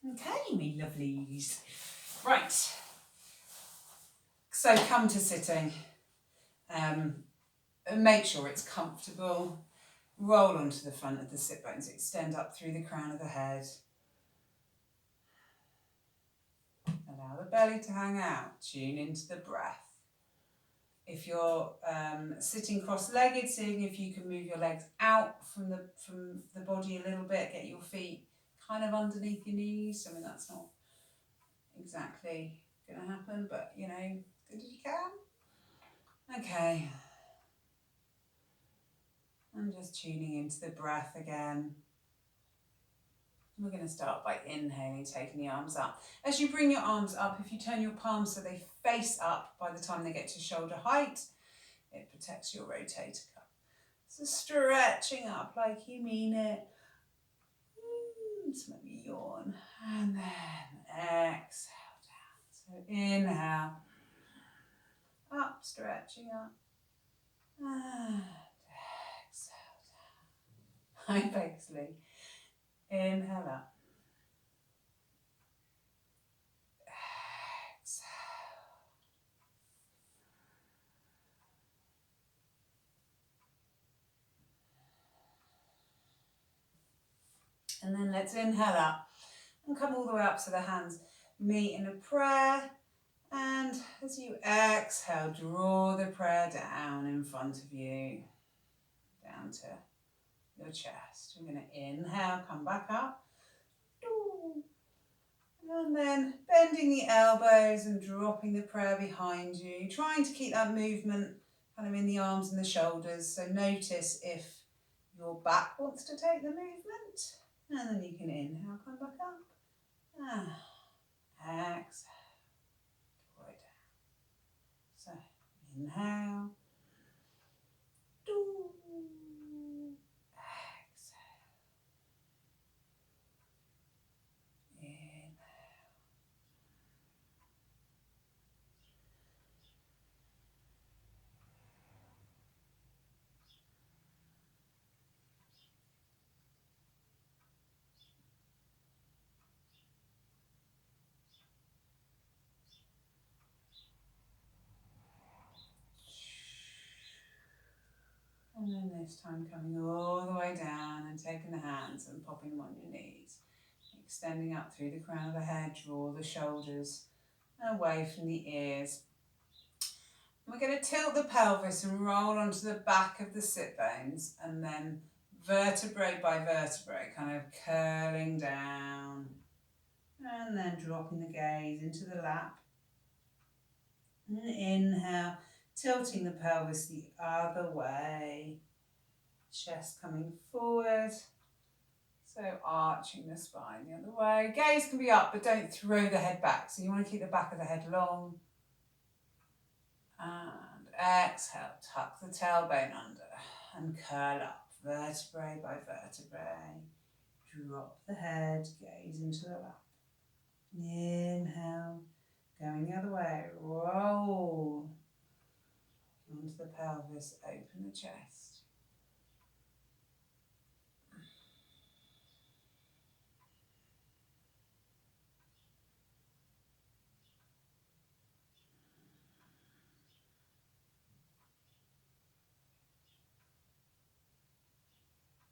Okay, me lovelies. Right. So come to sitting. Make sure it's comfortable. Roll onto the front of the sit bones. Extend up through the crown of the head. Allow the belly to hang out. Tune into the breath. If you're sitting cross-legged, seeing if you can move your legs out from the body a little bit. Get your feet kind of underneath your knees. I mean, that's not exactly going to happen, but you know, as good as you can. Okay. And just tuning into the breath again. We're going to start by inhaling, taking the arms up. As you bring your arms up, if you turn your palms so they face up by the time they get to shoulder height, it protects your rotator cuff. So stretching up like you mean it. Just let me yawn. And then exhale down. So inhale. Up, stretching up. And exhale down. Hi, Pegsley. Inhale up. Exhale. And then let's inhale up and come all the way up so the hands meet in a prayer. And as you exhale, draw the prayer down in front of you, down to your chest. We're going to inhale, come back up. And then bending the elbows and dropping the prayer behind you, trying to keep that movement kind of in the arms and the shoulders. So notice if your back wants to take the movement. And then you can inhale, come back up. Exhale. Draw it down. So inhale. And then this time coming all the way down and taking the hands and popping them on your knees. Extending up through the crown of the head, draw the shoulders away from the ears. We're going to tilt the pelvis and roll onto the back of the sit bones and then vertebrae by vertebrae, kind of curling down and then dropping the gaze into the lap. And inhale, tilting the pelvis the other way, chest coming forward, so arching the spine the other way. Gaze can be up, but don't throw the head back, so you want to keep the back of the head long. And exhale, tuck the tailbone under and curl up, vertebrae by vertebrae. Drop the head, gaze into the lap. Inhale, going the other way, roll onto the pelvis, open the chest.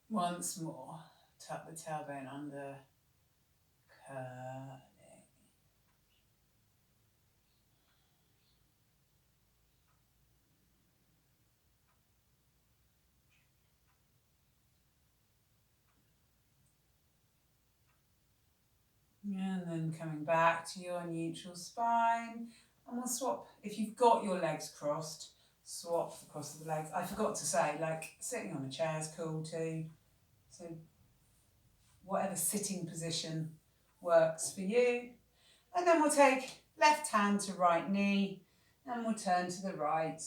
Once more, tuck the tailbone under, curling. And then coming back to your neutral spine. And we'll swap, if you've got your legs crossed, swap the cross of the legs. I forgot to say, like, sitting on a chair is cool too. So whatever sitting position works for you. And then we'll take left hand to right knee and we'll turn to the right.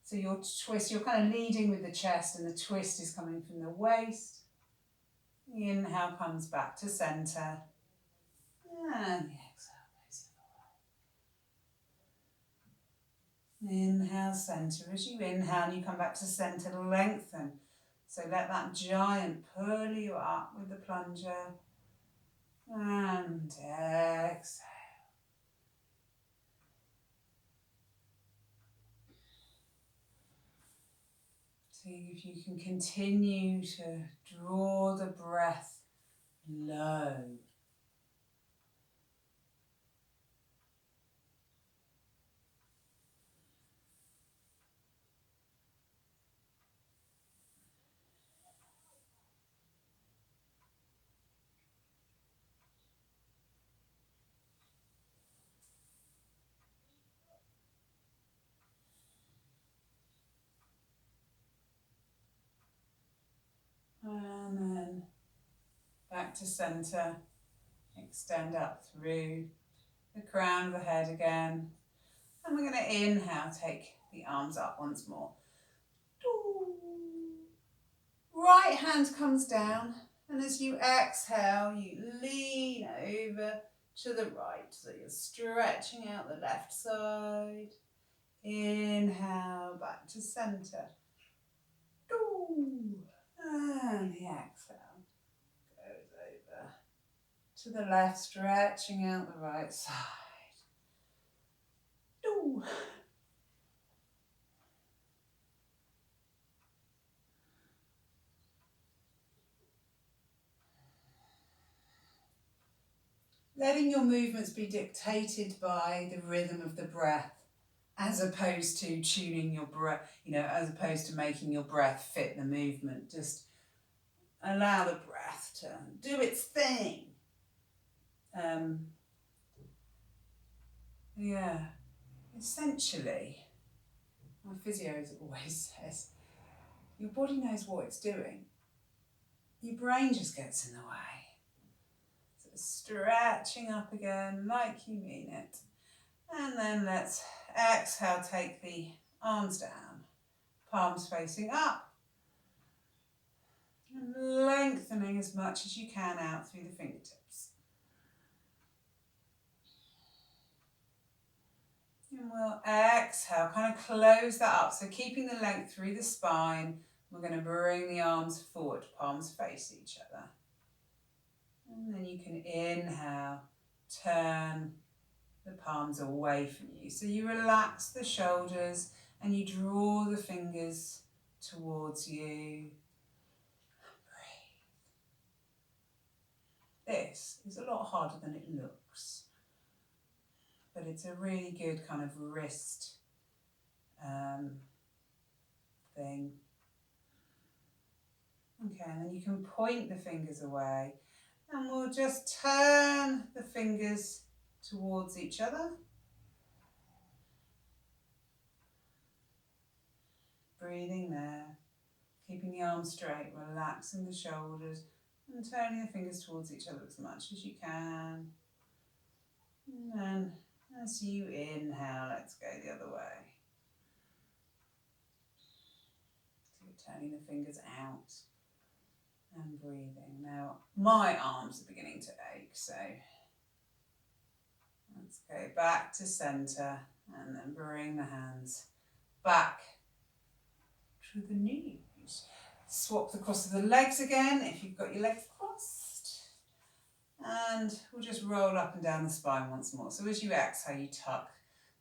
So your twist, you're kind of leading with the chest and the twist is coming from the waist. The inhale comes back to centre. And the exhale goes the other way. Inhale, centre. As you inhale, you come back to centre, lengthen. So let that giant pull you up with the plunger. And exhale. See if you can continue to draw the breath low. And then back to centre. Extend up through the crown of the head again. And we're going to inhale, take the arms up once more. Right hand comes down, and as you exhale, you lean over to the right. So you're stretching out the left side. Inhale, back to centre. And the exhale goes over to the left, stretching out the right side. Letting your movements be dictated by the rhythm of the breath, as opposed to tuning your breath, as opposed to making your breath fit the movement. Just allow the breath to do its thing. Essentially, my physio always says, your body knows what it's doing. Your brain just gets in the way. So stretching up again like you mean it. And then let's exhale, take the arms down, palms facing up. And lengthening as much as you can out through the fingertips. And we'll exhale, kind of close that up. So keeping the length through the spine, we're going to bring the arms forward, palms face each other. And then you can inhale, turn the palms away from you. So you relax the shoulders and you draw the fingers towards you. Breathe. This is a lot harder than it looks, but it's a really good kind of wrist thing. Okay, and then you can point the fingers away, and we'll just turn the fingers towards each other. Breathing there, keeping the arms straight, relaxing the shoulders, and turning the fingers towards each other as much as you can. And then as you inhale, let's go the other way. So you're turning the fingers out and breathing. Now, my arms are beginning to ache, so let's go back to centre and then bring the hands back to the knees. Swap the cross of the legs again if you've got your legs crossed. And we'll just roll up and down the spine once more. So as you exhale, you tuck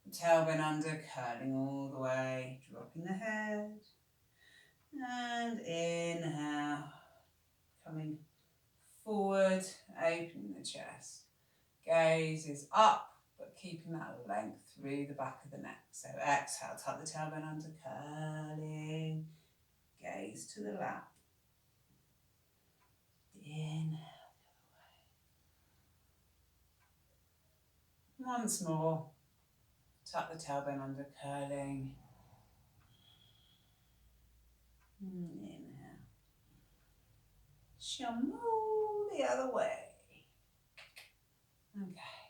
the tailbone under, curling all the way, dropping the head. And inhale, coming forward, opening the chest. Gaze is up, but keeping that length through the back of the neck. So exhale, tuck the tailbone under, curling. Gaze to the lap. Inhale the other way. Once more. Tuck the tailbone under, curling. Inhale. Shamu the other way. Okay.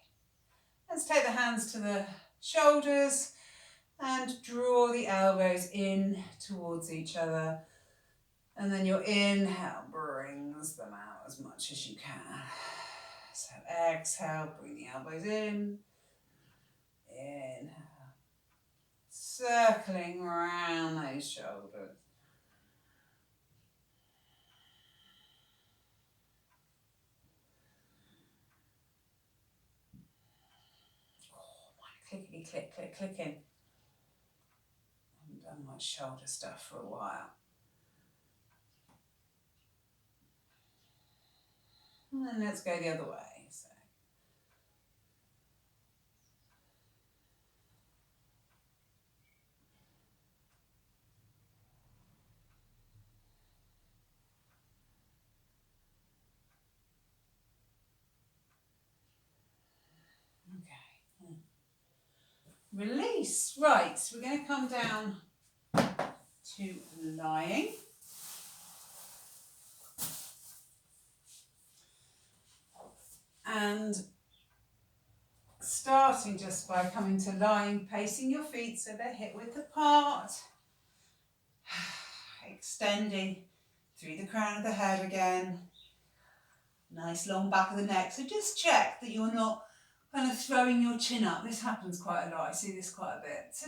Let's take the hands to the shoulders and draw the elbows in towards each other. And then your inhale brings them out as much as you can. So exhale, bring the elbows in. Inhale. Circling around those shoulders. clickety click, click, clicking. I haven't done much shoulder stuff for a while. And then let's go the other way. So. Okay. Release. Right, so we're going to come down to lying. And starting just by coming to lying, placing your feet so they're hip width apart. Extending through the crown of the head again. Nice long back of the neck. So just check that you're not kind of throwing your chin up. This happens quite a lot. I see this quite a bit. So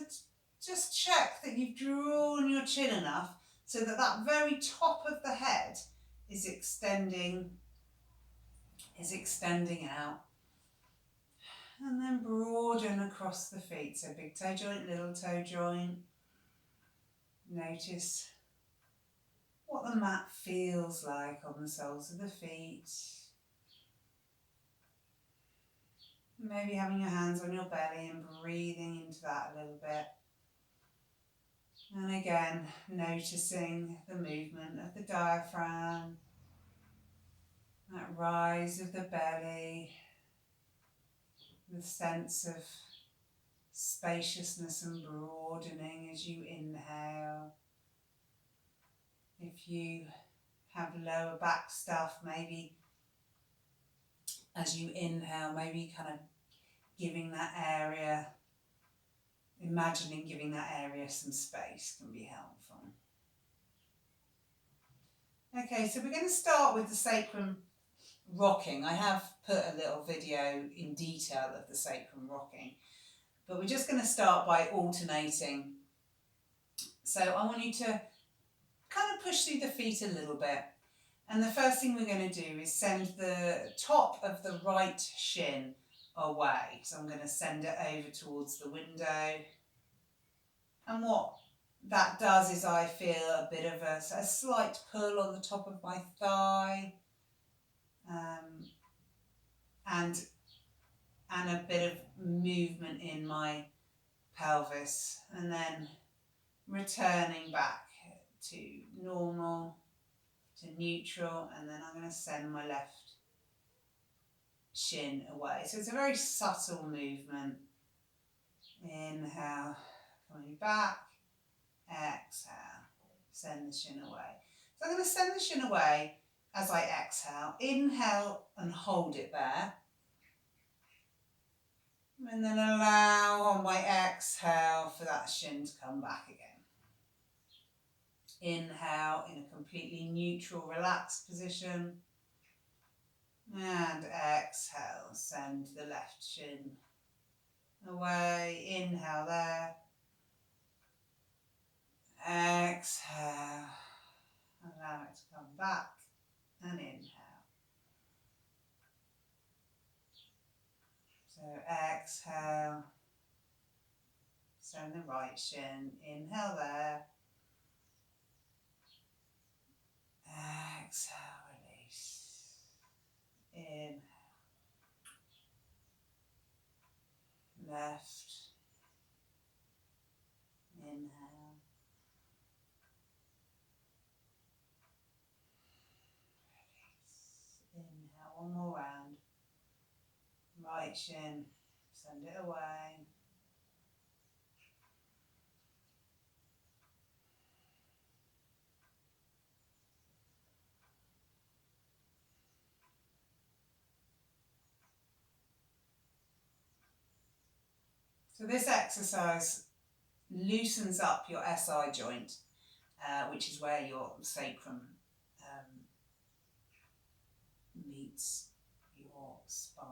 just check that you've drawn your chin enough so that that very top of the head is extending out. And then broaden across the feet. So big toe joint, little toe joint. Notice what the mat feels like on the soles of the feet. Maybe having your hands on your belly and breathing into that a little bit. And again, noticing the movement of the diaphragm, that rise of the belly, the sense of spaciousness and broadening as you inhale. If you have lower back stuff, maybe as you inhale, maybe kind of giving that area, imagining giving that area some space can be helpful. Okay, so we're going to start with the sacrum rocking. I have put a little video in detail of the sacrum rocking, but we're just going to start by alternating. So I want you to kind of push through the feet a little bit. And the first thing we're going to do is send the top of the right shin away. So I'm going to send it over towards the window. And what that does is I feel a bit of a slight pull on the top of my thigh. And a bit of movement in my pelvis. And then returning back to normal, to neutral, and then I'm going to send my left shin away. So it's a very subtle movement. Inhale, coming back, exhale, send the shin away. So I'm going to send the shin away as I exhale. Inhale and hold it there. And then allow on my exhale for that shin to come back again. Inhale in a completely neutral, relaxed position. And exhale, send the left shin away. Inhale there. Exhale. Allow it to come back. And inhale. So exhale. Send the right shin. Inhale there. Exhale, release. Inhale. Left. Inhale. Release. Inhale, one more round. Right shin, send it away. So this exercise loosens up your SI joint, which is where your sacrum meets your spine.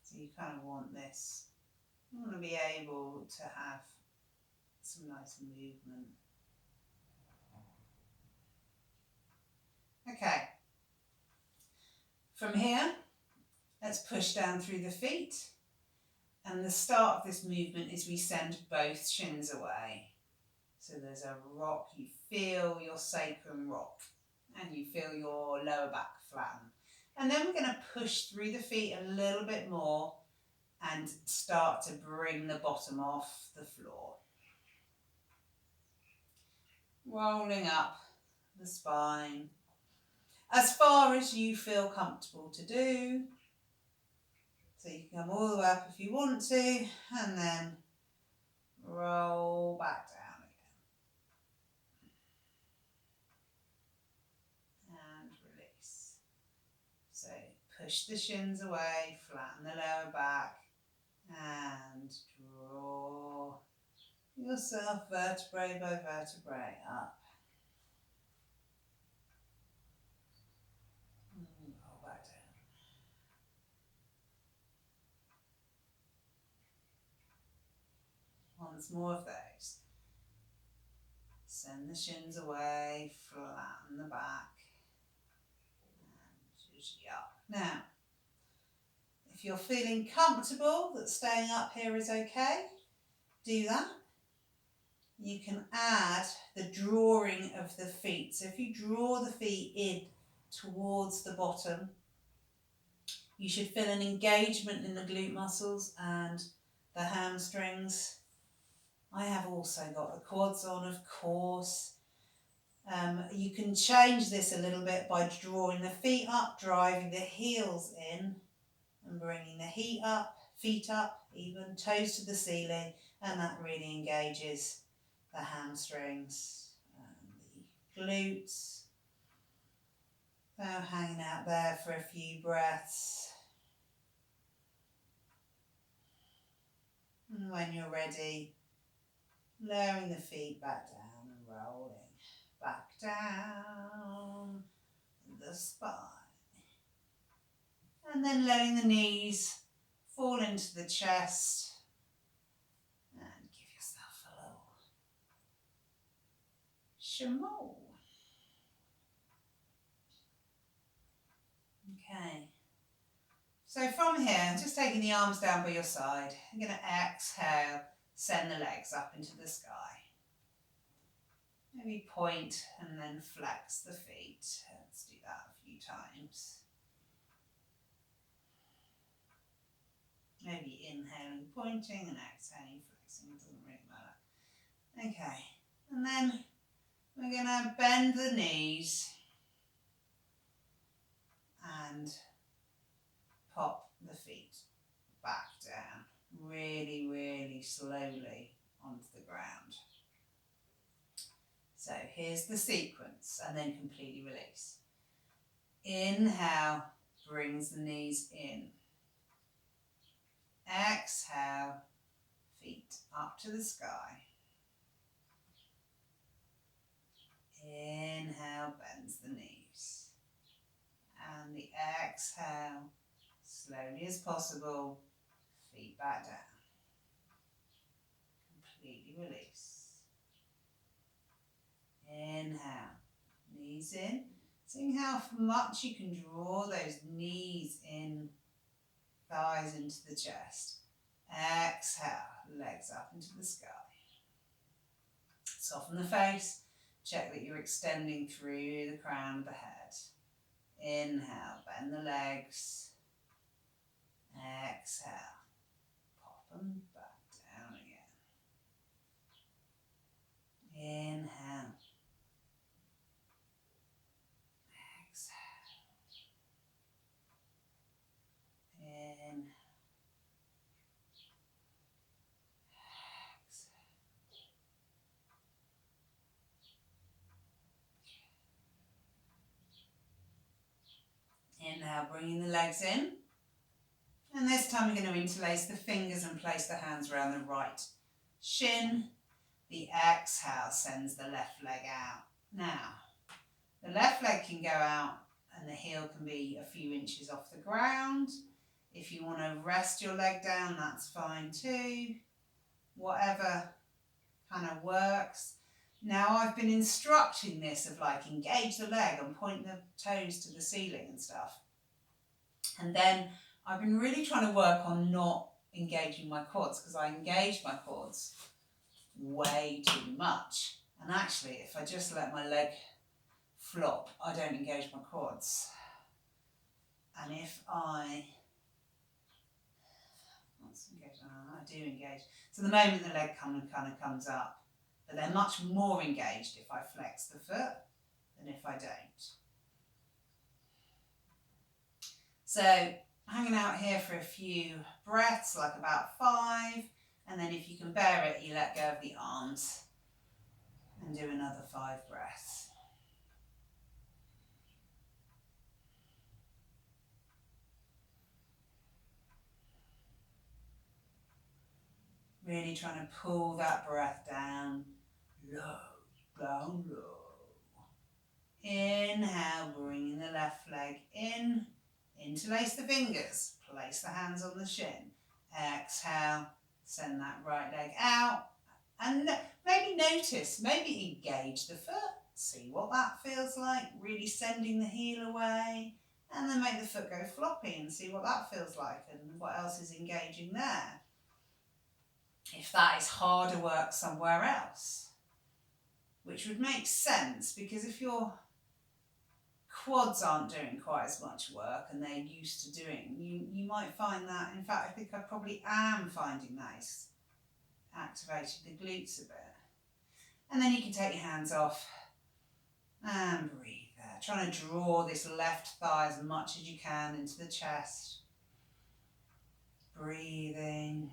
So you kind of want this, you want to be able to have some nice movement Okay. From here, let's push down through the feet. And the start of this movement is we send both shins away. So there's a rock, you feel your sacrum rock and you feel your lower back flatten. And then we're going to push through the feet a little bit more and start to bring the bottom off the floor. Rolling up the spine as far as you feel comfortable to do. So you can come all the way up if you want to, and then roll back down again. And release. So push the shins away, flatten the lower back, and draw yourself vertebrae by vertebrae up. And roll back down. Once more of those. Send the shins away, flatten the back, and usually up. Now, if you're feeling comfortable that staying up here is okay, do that. You can add the drawing of the feet. So if you draw the feet in towards the bottom, you should feel an engagement in the glute muscles and the hamstrings. I have also got the quads on, of course. You can change this a little bit by drawing the feet up, driving the heels in and bringing the feet up, even toes to the ceiling, and that really engages the hamstrings and the glutes. So hanging out there for a few breaths. And when you're ready, lowering the feet back down and rolling back down the spine. And then letting the knees fall into the chest and give yourself a little chameau. Okay. So from here, just taking the arms down by your side, you're going to exhale, send the legs up into the sky. Maybe point and then flex the feet. Let's do that a few times. Maybe inhaling, pointing, and exhaling, flexing. It doesn't really matter. Okay. And then we're going to bend the knees and pop the feet back down. Really, really slowly onto the ground. So here's the sequence, and then completely release. Inhale, brings the knees in. Exhale, feet up to the sky. Inhale, bends the knees. And the exhale, slowly as possible, feet back down. Completely release. Inhale, knees in. Seeing how much you can draw those knees in, thighs into the chest. Exhale, legs up into the sky. Soften the face. Check that you're extending through the crown of the head. Inhale, bend the legs. Exhale, pop them back down again. Inhale. Exhale. Inhale. Inhale, bringing the legs in. And this time we're going to interlace the fingers and place the hands around the right shin. The exhale sends the left leg out. Now, the left leg can go out and the heel can be a few inches off the ground. If you want to rest your leg down, that's fine too. Whatever kind of works. Now I've been instructing this of like engage the leg and point the toes to the ceiling and stuff. And then I've been really trying to work on not engaging my quads, because I engage my quads way too much. And actually, if I just let my leg flop, I don't engage my quads. And if I do engage. So the moment the leg kind of comes up, but they're much more engaged if I flex the foot than if I don't. So hanging out here for a few breaths, like about 5, and then if you can bear it, you let go of the arms and do another 5 breaths. Really trying to pull that breath down low, down low. Inhale, bringing the left leg in, interlace the fingers, place the hands on the shin. Exhale, send that right leg out, and maybe notice, maybe engage the foot, see what that feels like, really sending the heel away, and then make the foot go floppy and see what that feels like and what else is engaging there. If that is harder work somewhere else, which would make sense, because if your quads aren't doing quite as much work and they're used to doing, you might find that, in fact, I think I probably am finding that is activating the glutes a bit. And then you can take your hands off and breathe there. Trying to draw this left thigh as much as you can into the chest. Breathing.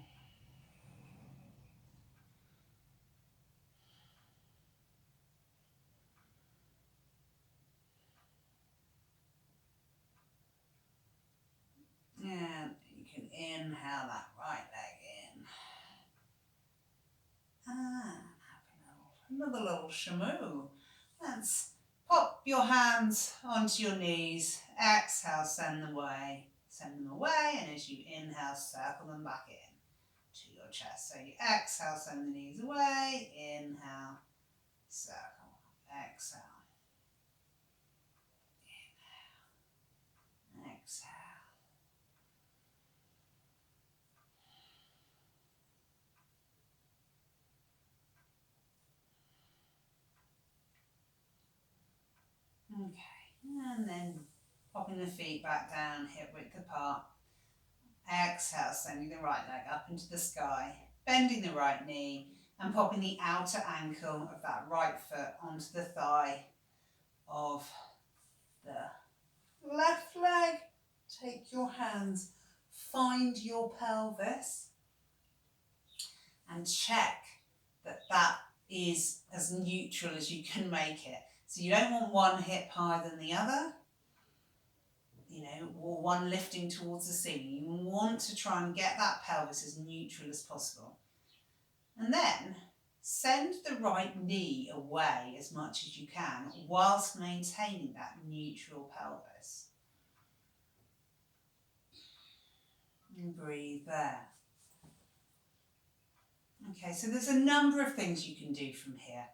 And you can inhale that right leg in. And another little shamoo. Let's pop your hands onto your knees. Exhale, send them away. Send them away, and as you inhale, circle them back in to your chest. So you exhale, send the knees away. Inhale, circle. Exhale. Inhale. Exhale. Okay, and then popping the feet back down, hip width apart. Exhale, sending the right leg up into the sky, bending the right knee and popping the outer ankle of that right foot onto the thigh of the left leg. Take your hands, find your pelvis and check that that is as neutral as you can make it. So you don't want one hip higher than the other, or one lifting towards the ceiling. You want to try and get that pelvis as neutral as possible. And then send the right knee away as much as you can whilst maintaining that neutral pelvis. And breathe there. Okay, so there's a number of things you can do from here.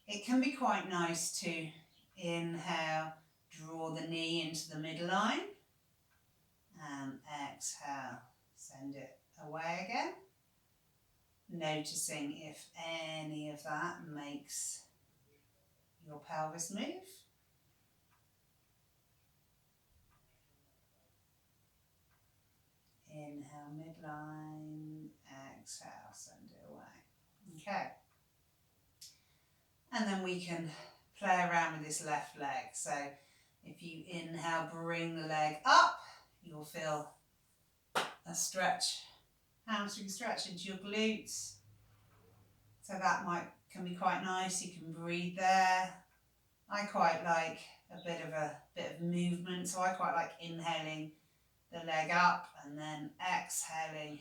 It can be quite nice to inhale, draw the knee into the midline, and exhale, send it away again. Noticing if any of that makes your pelvis move. Inhale, midline, exhale, send it away. Okay. And then we can play around with this left leg. So if you inhale, bring the leg up, you'll feel a stretch, hamstring stretch into your glutes. So that can be quite nice. You can breathe there. I quite like a bit of movement, so I quite like inhaling the leg up and then exhaling,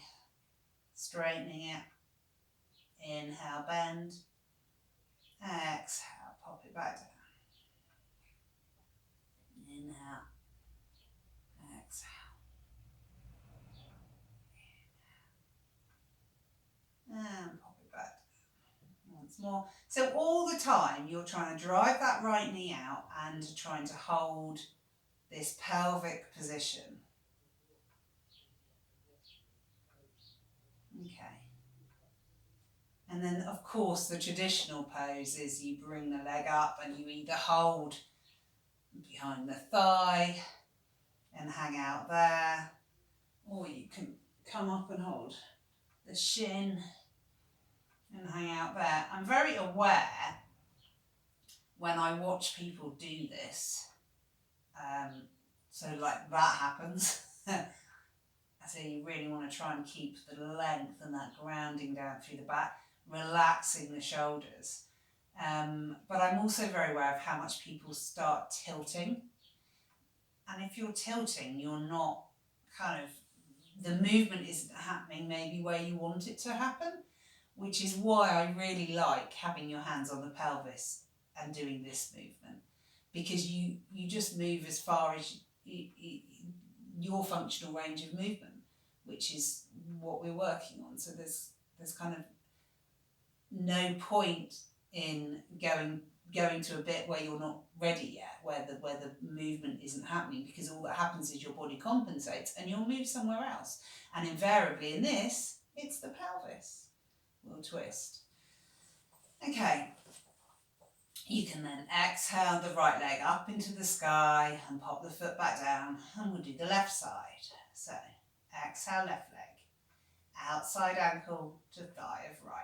straightening it. Inhale, bend. Exhale, pop it back down. Inhale, exhale. Inhale, and pop it back down. Once Once more. So all the time you're trying to drive that right knee out and trying to hold this pelvic position. Okay. And then of course the traditional pose is you bring the leg up and you either hold behind the thigh and hang out there, or you can come up and hold the shin and hang out there. I'm very aware when I watch people do this, so like that happens. So you really want to try and keep the length and that grounding down through the back, relaxing the shoulders. But I'm also very aware of how much people start tilting. And if you're tilting, you're not kind of, the movement isn't happening maybe where you want it to happen, which is why I really like having your hands on the pelvis and doing this movement, because you just move as far as your functional range of movement, which is what we're working on. So there's kind of no point in going to a bit where you're not ready yet, where the movement isn't happening, because all that happens is your body compensates and you'll move somewhere else. And invariably in this, it's the pelvis. We'll twist. Okay. You can then exhale the right leg up into the sky and pop the foot back down, and we'll do the left side. So exhale left leg, outside ankle to thigh of right.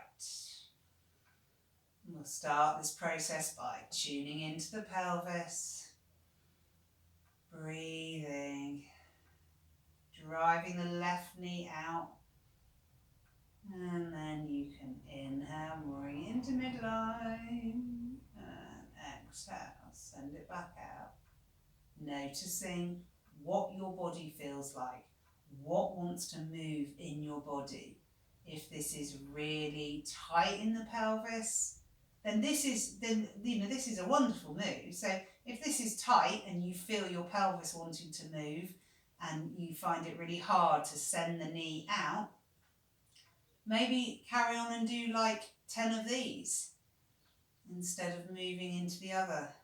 We'll start this process by tuning into the pelvis, breathing, driving the left knee out, and then you can inhale, bring into midline, and exhale, send it back out. Noticing what your body feels like, what wants to move in your body. If this is really tight in the pelvis, then this is a wonderful move. So if this is tight and you feel your pelvis wanting to move and you find it really hard to send the knee out, maybe carry on and do like 10 of these instead of moving into the other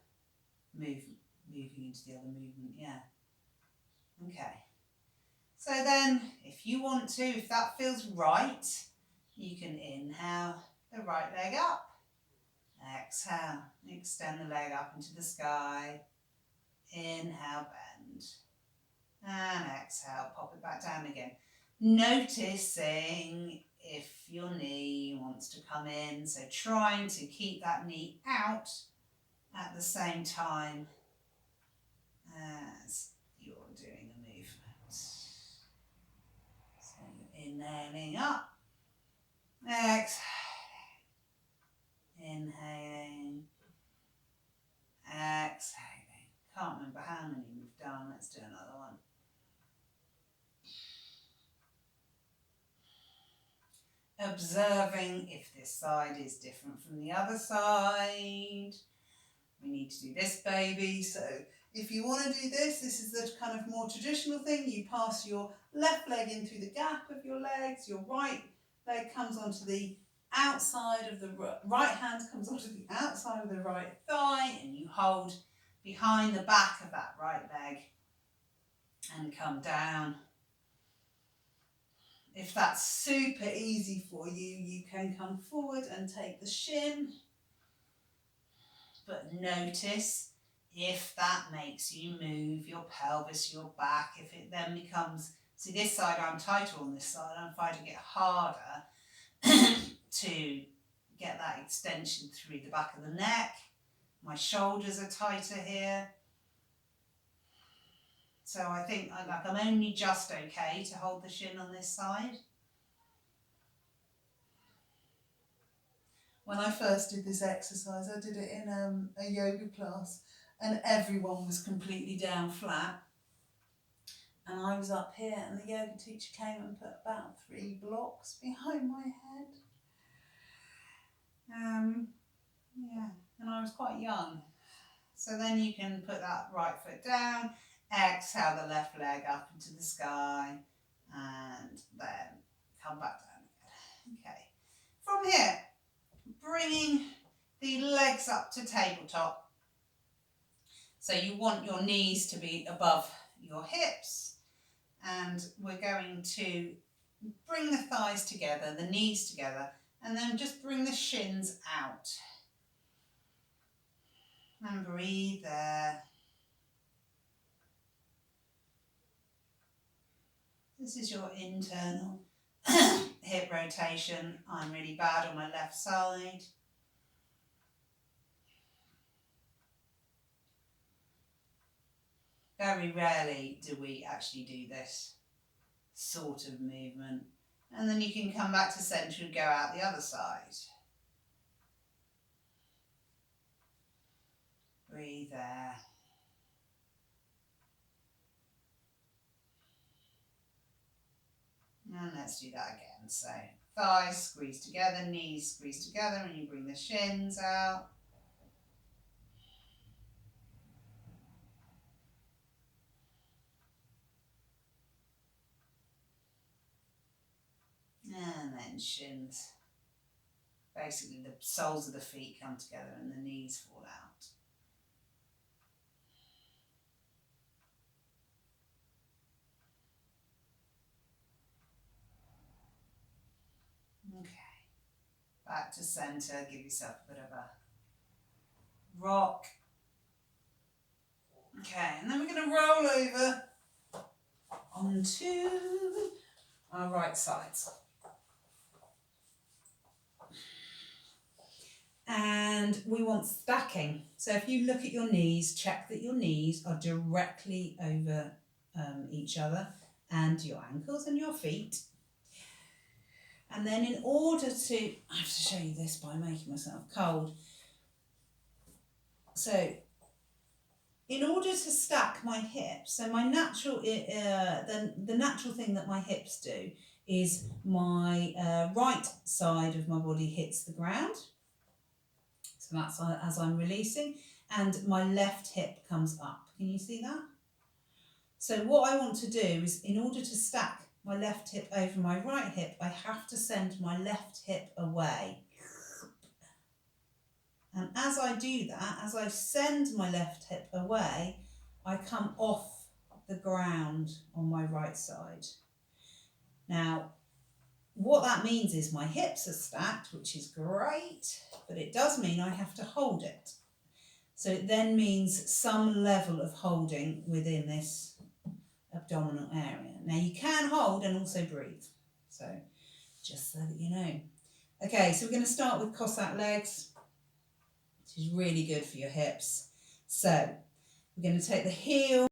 movement. Yeah. Okay. So then, if you want to, if that feels right, you can inhale the right leg up. Exhale, extend the leg up into the sky. Inhale, bend. And exhale, pop it back down again. Noticing if your knee wants to come in. So trying to keep that knee out at the same time as you're doing the movement. So you're inhaling up. Exhaling. Inhaling, exhaling. Can't remember how many we've done. Let's do another one. Observing if this side is different from the other side. We need to do this, baby. So if you want to do this, this is the kind of more traditional thing. You pass your left leg in through the gap of your legs. Your right leg comes onto the outside of the right hand, comes onto the outside of the right thigh, and you hold behind the back of that right leg and come down. If that's super easy for you, you can come forward and take the shin, but notice if that makes you move your pelvis, your back. If it then becomes, see this side I'm tighter on this side, I'm finding it harder to get that extension through the back of the neck. My shoulders are tighter here. So I think I'm only just okay to hold the shin on this side. When I first did this exercise, I did it in a yoga class, and everyone was completely down flat. And I was up here, and the yoga teacher came and put about 3 blocks behind my head. Yeah, and I was quite young. So then you can put that right foot down, exhale the left leg up into the sky, and then come back down again. Okay. From here, bringing legs up to tabletop. So you want your knees to be above your hips, and we're going to bring the thighs together, the knees together, and then just bring the shins out. And breathe there. This is your internal hip rotation. I'm really bad on my left side. Very rarely do we actually do this sort of movement. And then you can come back to centre and go out the other side. Breathe there. And let's do that again. So thighs squeeze together, knees squeeze together, and you bring the shins out. And then shins. Basically the soles of the feet come together and the knees fall out. Okay, back to centre, give yourself a bit of a rock. Okay, and then we're going to roll over onto our right sides. And we want stacking. So if you look at your knees, check that your knees are directly over each other, and your ankles and your feet. And then in order to, I have to show you this by making myself cold. So in order to stack my hips, so my natural, the natural thing that my hips do is my right side of my body hits the ground. So that's as I'm releasing, and my left hip comes up. Can you see that? So what I want to do is, in order to stack my left hip over my right hip, I have to send my left hip away. And as I do that, as I send my left hip away, I come off the ground on my right side. Now, what that means is my hips are stacked, which is great, but it does mean I have to hold it. So it then means some level of holding within this abdominal area. Now you can hold and also breathe. So just so that you know. Okay, so we're going to start with Cossack legs, which is really good for your hips. So we're going to take the heel